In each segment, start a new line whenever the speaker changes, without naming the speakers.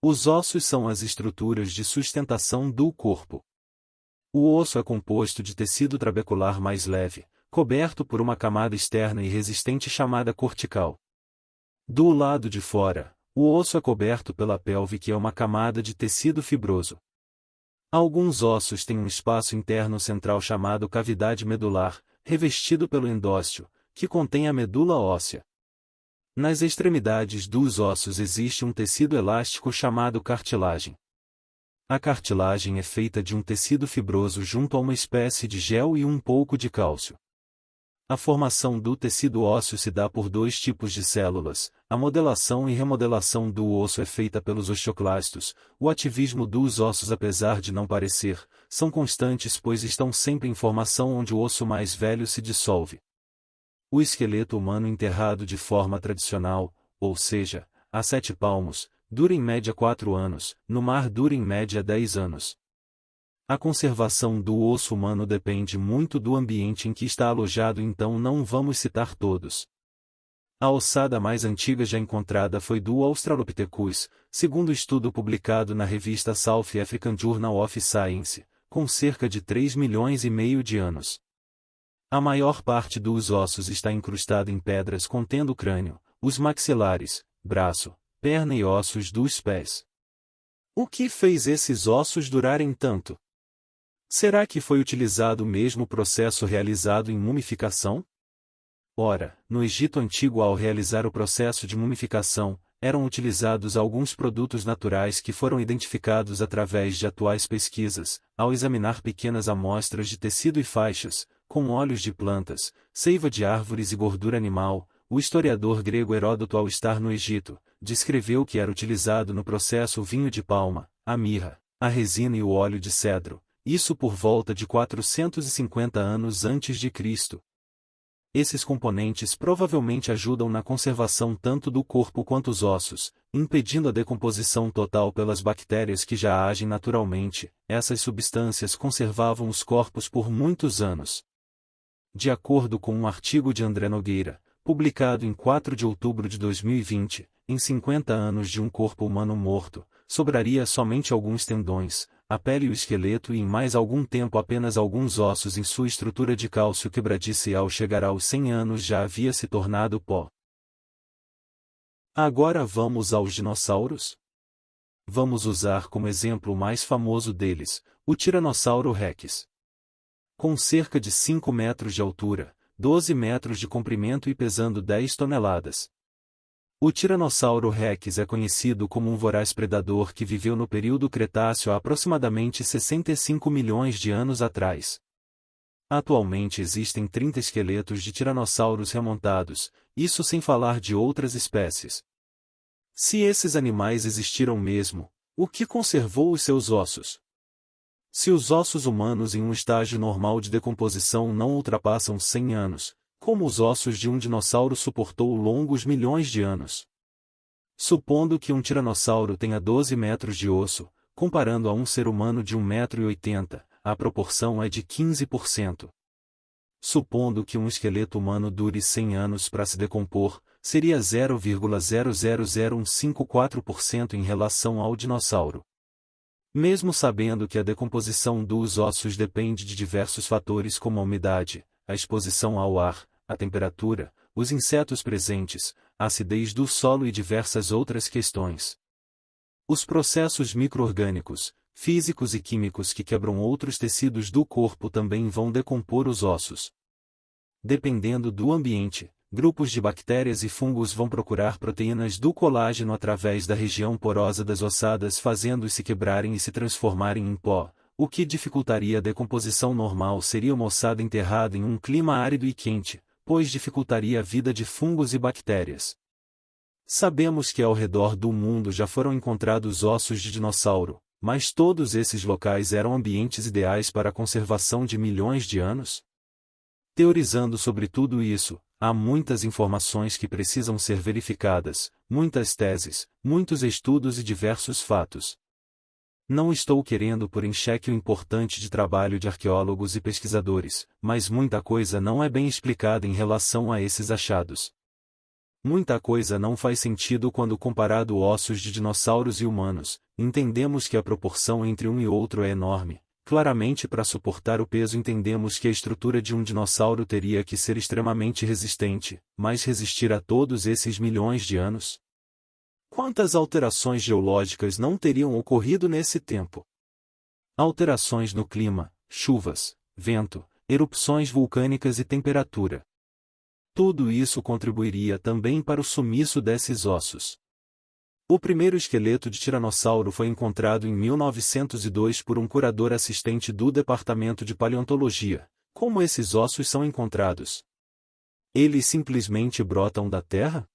Os ossos são as estruturas de sustentação do corpo. O osso é composto de tecido trabecular mais leve, coberto por uma camada externa e resistente chamada cortical. Do lado de fora, o osso é coberto pela pelve, que é uma camada de tecido fibroso. Alguns ossos têm um espaço interno central chamado cavidade medular, revestido pelo endósteo, que contém a medula óssea. Nas extremidades dos ossos existe um tecido elástico chamado cartilagem. A cartilagem é feita de um tecido fibroso junto a uma espécie de gel e um pouco de cálcio. A formação do tecido ósseo se dá por dois tipos de células. A modelação e remodelação do osso é feita pelos osteoclastos. O ativismo dos ossos, apesar de não parecer, são constantes, pois estão sempre em formação onde o osso mais velho se dissolve. O esqueleto humano enterrado de forma tradicional, ou seja, a 7 palmos, dura em média 4 anos, no mar dura em média 10 anos. A conservação do osso humano depende muito do ambiente em que está alojado, então não vamos citar todos. A ossada mais antiga já encontrada foi do Australopithecus, segundo estudo publicado na revista South African Journal of Science, com cerca de 3,5 milhões de anos. A maior parte dos ossos está incrustada em pedras contendo o crânio, os maxilares, braço, perna e ossos dos pés. O que fez esses ossos durarem tanto? Será que foi utilizado o mesmo processo realizado em mumificação? Ora, no Egito Antigo, ao realizar o processo de mumificação, eram utilizados alguns produtos naturais que foram identificados através de atuais pesquisas, ao examinar pequenas amostras de tecido e faixas, com óleos de plantas, seiva de árvores e gordura animal. O historiador grego Heródoto, ao estar no Egito, descreveu que era utilizado no processo o vinho de palma, a mirra, a resina e o óleo de cedro, isso por volta de 450 anos antes de Cristo. Esses componentes provavelmente ajudam na conservação tanto do corpo quanto os ossos, impedindo a decomposição total pelas bactérias que já agem naturalmente. Essas substâncias conservavam os corpos por muitos anos. De acordo com um artigo de André Nogueira, publicado em 4 de outubro de 2020, em 50 anos de um corpo humano morto, sobraria somente alguns tendões, a pele e o esqueleto, e em mais algum tempo apenas alguns ossos em sua estrutura de cálcio quebradiça, e ao chegar aos 100 anos já havia se tornado pó. Agora vamos aos dinossauros? Vamos usar como exemplo o mais famoso deles, o Tiranossauro Rex. Com cerca de 5 metros de altura, 12 metros de comprimento e pesando 10 toneladas. O Tiranossauro Rex é conhecido como um voraz predador que viveu no período Cretáceo há aproximadamente 65 milhões de anos atrás. Atualmente existem 30 esqueletos de tiranossauros remontados, isso sem falar de outras espécies. Se esses animais existiram mesmo, o que conservou os seus ossos? Se os ossos humanos em um estágio normal de decomposição não ultrapassam 100 anos, como os ossos de um dinossauro suportou longos milhões de anos? Supondo que um tiranossauro tenha 12 metros de osso, comparando a um ser humano de 1,80 m, a proporção é de 15%. Supondo que um esqueleto humano dure 100 anos para se decompor, seria 0,000154% em relação ao dinossauro. Mesmo sabendo que a decomposição dos ossos depende de diversos fatores como a umidade, a exposição ao ar, a temperatura, os insetos presentes, a acidez do solo e diversas outras questões. Os processos micro-orgânicos, físicos e químicos que quebram outros tecidos do corpo também vão decompor os ossos. Dependendo do ambiente, grupos de bactérias e fungos vão procurar proteínas do colágeno através da região porosa das ossadas, fazendo-os se quebrarem e se transformarem em pó. O que dificultaria a decomposição normal seria uma ossada enterrada em um clima árido e quente, pois dificultaria a vida de fungos e bactérias. Sabemos que ao redor do mundo já foram encontrados ossos de dinossauro, mas todos esses locais eram ambientes ideais para a conservação de milhões de anos? Teorizando sobre tudo isso, há muitas informações que precisam ser verificadas, muitas teses, muitos estudos e diversos fatos. Não estou querendo pôr em xeque o importante de trabalho de arqueólogos e pesquisadores, mas muita coisa não é bem explicada em relação a esses achados. Muita coisa não faz sentido quando comparado ossos de dinossauros e humanos. Entendemos que a proporção entre um e outro é enorme. Claramente, para suportar o peso, entendemos que a estrutura de um dinossauro teria que ser extremamente resistente, mas resistir a todos esses milhões de anos? Quantas alterações geológicas não teriam ocorrido nesse tempo? Alterações no clima, chuvas, vento, erupções vulcânicas e temperatura. Tudo isso contribuiria também para o sumiço desses ossos. O primeiro esqueleto de tiranossauro foi encontrado em 1902 por um curador assistente do Departamento de Paleontologia. Como esses ossos são encontrados? Eles simplesmente brotam da terra?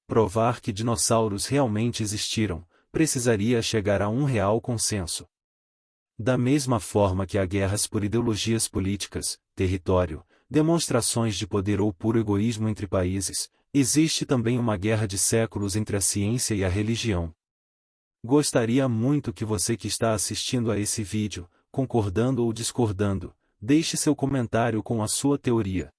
Provar que dinossauros realmente existiram, precisaria chegar a um real consenso. Da mesma forma que há guerras por ideologias políticas, território, demonstrações de poder ou puro egoísmo entre países, existe também uma guerra de séculos entre a ciência e a religião. Gostaria muito que você que está assistindo a esse vídeo, concordando ou discordando, deixe seu comentário com a sua teoria.